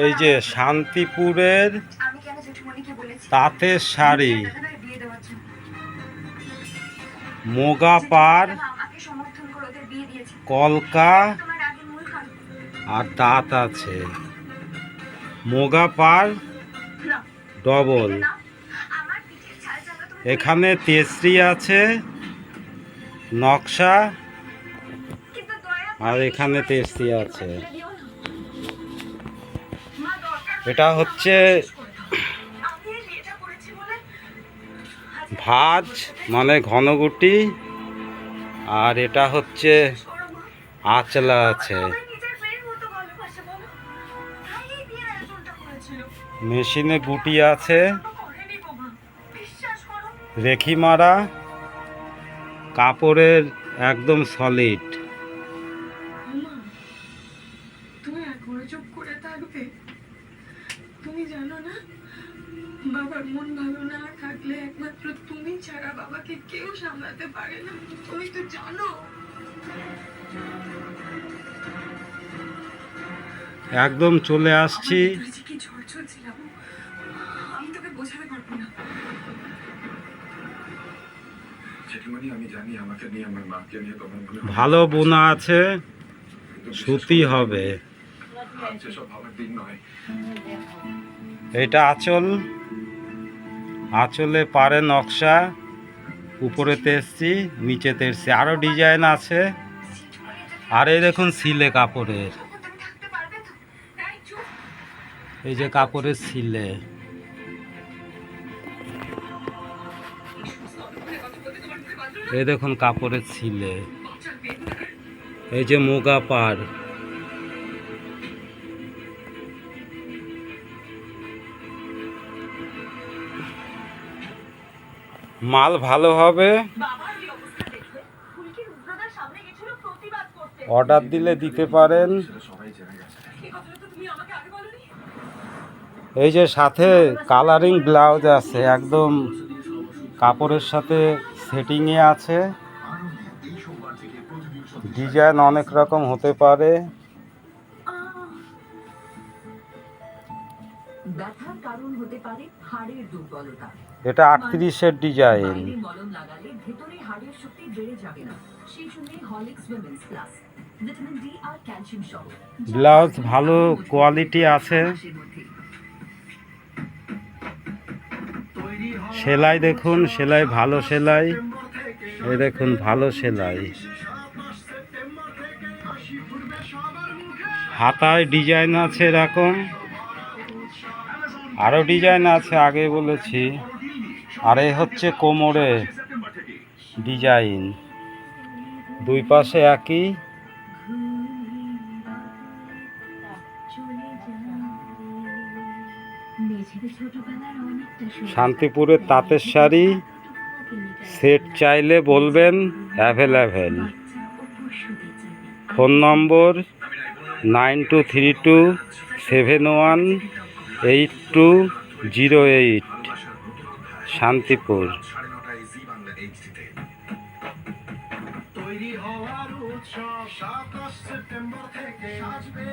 এই যে শান্তিপুরের তাঁতের শাড়ি, মোগাপার, কলকা আর তাঁত আছে। মোগাপার ডবল, এখানে তেসরি আছে নকশা, আর এখানে তেসরি আছে। এটা হচ্ছে ভাঁজ মানে ঘনগুটি, আর এটা হচ্ছে আঁচলা আছে। মেশিনে গুটি আছে, রেখি মারা, কাপড়ের একদম সলিড। তুমি জানো না, বাবার মন ভালো না থাকলে একমাত্র তুমি ছাড়া বাবাকে কেউ সামলাতে পারে না। তুমি তো জানো। একদম চলে আসছি। কি ঝড় চলছিলাম, আমি তোকে বোঝাতে পারবো না। ভালো বোনা আছে, সুতি হবে। এটা আঁচল, আঁচলে পারে নকশা, উপরে তেরছি, নিচে তেরছি, আরো ডিজাইন আছে। আর এই দেখুন সিলে কাপড়ের, এই যে কাপড়ের সিলে, এই দেখুন কাপড়ের সিলে, এই যে মুগা পাড়। মাল ভালো হবে, অর্ডার দিলে দিতে পারেন। এই যে সাথে কালারিং ব্লাউজ আছে, একদম কাপড়ের সাথে সেটিংয়ে আছে। ডিজাইন অনেক রকম হতে পারে। ব্যথার কারণ হতে পারে হাড়ের দুর্বলতা। এটা 38-এর ডিজাইন। মলম লাগালে ভেতরে হাড়ের শক্তি বেড়ে যাবে না। সেই সঙ্গে Horlicks women's plus vitamin D আর ক্যালসিয়াম সহ ব্লাউজ ভালো কোয়ালিটি আছে। সেলাই দেখুন, সেলাই ভালো সেলাই, এই দেখুন ভালো সেলাই। হাতায় ডিজাইন আছে এরকম, আরো ডিজাইন আছে আগে বলেছি। আর এই হচ্ছে কোমরে ডিজাইন, দুই পাশে একই। শান্তিপুরের তাঁতের শাড়ি সেট চাইলে বলবেন, অ্যাভেলেবেল। ফোন নম্বর 9232718208, শান্তিপুর।